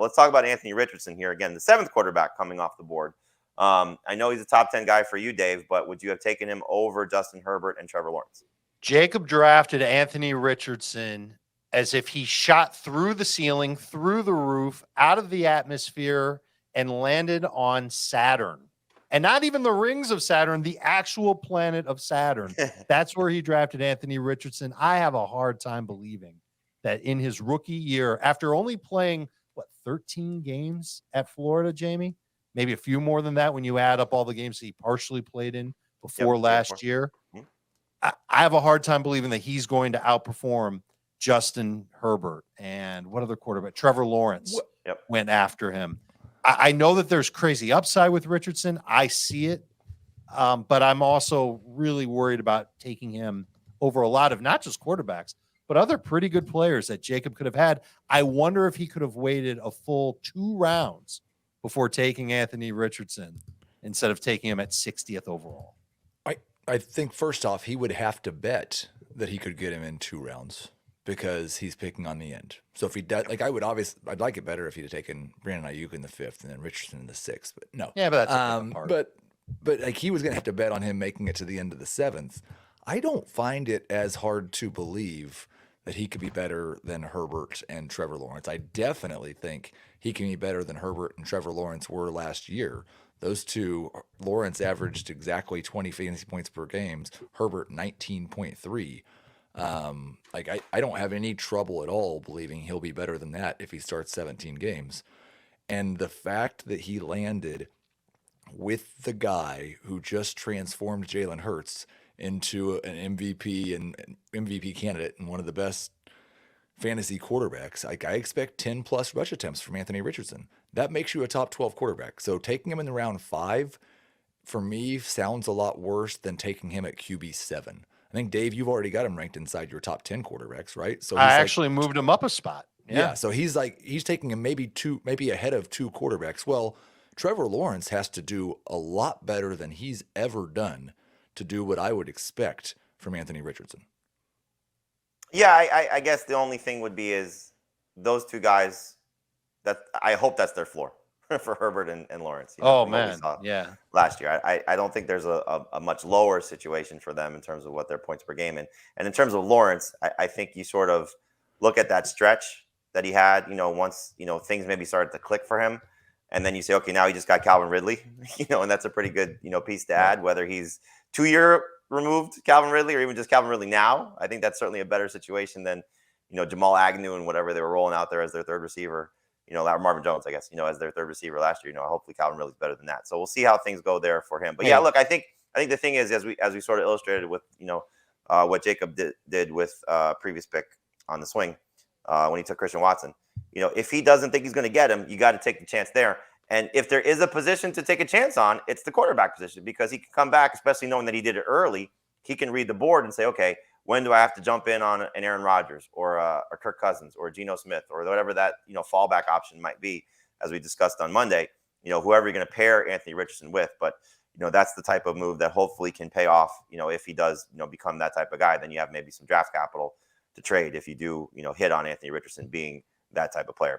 But let's talk about Anthony Richardson here again, the 7th quarterback coming off the board. I know he's a top 10 guy for you, Dave, but would you have taken him over Justin Herbert and Trevor Lawrence? Jacob drafted Anthony Richardson as if he shot through the ceiling, through the roof, out of the atmosphere, and landed on Saturn. And not even the rings of Saturn, the actual planet of Saturn. That's where he drafted Anthony Richardson. I have a hard time believing that in his rookie year, after only playing, 13 games at Florida, Jamie? Maybe a few more than that when you add up all the games he partially played in before last year. Mm-hmm. I have a hard time believing that he's going to outperform Justin Herbert and what other quarterback? Trevor Lawrence went after him. I know that there's crazy upside with Richardson. I see it. But I'm also really worried about taking him over a lot of not just quarterbacks, but other pretty good players that Jacob could have had. I wonder if he could have waited a full 2 rounds before taking Anthony Richardson instead of taking him at 60th overall. I think first off, he would have to bet that he could get him in 2 rounds because he's picking on the end. So if he does, I'd like it better if he'd have taken Brandon Ayuk in the 5th and then Richardson in the 6th, but no. Yeah, but that's a different part. But like he was going to have to bet on him making it to the end of the 7th. I don't find it as hard to believe that he could be better than Herbert and Trevor Lawrence. I definitely think he can be better than Herbert and Trevor Lawrence were last year. Those two, Lawrence averaged exactly 20 fantasy points per game. Herbert 19.3. I don't have any trouble at all believing he'll be better than that if he starts 17 games. And the fact that he landed with the guy who just transformed Jalen Hurts into an MVP and MVP candidate and one of the best fantasy quarterbacks, I expect 10 plus rush attempts from Anthony Richardson. That makes you a top 12 quarterback. So taking him in the round 5 for me sounds a lot worse than taking him at QB 7. I think Dave, you've already got him ranked inside your top 10 quarterbacks, right? So I actually moved him up a spot. Yeah. So he's taking him maybe ahead of 2 quarterbacks. Well, Trevor Lawrence has to do a lot better than he's ever done to do what I would expect from Anthony Richardson. Yeah, I guess the only thing would be is those 2 guys, that I hope that's their floor for Herbert and Lawrence. Last year. I don't think there's a much lower situation for them in terms of what their points per game. And in terms of Lawrence, I think you sort of look at that stretch that he had, once, things maybe started to click for him. And then you say, okay, now he just got Calvin Ridley, and that's a pretty good, piece to add, whether he's 2-year removed Calvin Ridley or even just Calvin Ridley now. I think that's certainly a better situation than, Jamal Agnew and whatever they were rolling out there as their third receiver, Marvin Jones, I guess, as their third receiver last year. Hopefully Calvin Ridley's better than that. So we'll see how things go there for him. But yeah, look, I think the thing is, as we sort of illustrated with, what Jacob did with previous pick on the swing when he took Christian Watson, if he doesn't think he's going to get him, you got to take the chance there. And if there is a position to take a chance on, it's the quarterback position, because he can come back, especially knowing that he did it early. He can read the board and say, okay, when do I have to jump in on an Aaron Rodgers or Kirk Cousins or Geno Smith or whatever that, fallback option might be, as we discussed on Monday, whoever you're going to pair Anthony Richardson with. But, that's the type of move that hopefully can pay off, if he does, become that type of guy. Then you have maybe some draft capital to trade if you do, hit on Anthony Richardson being that type of player.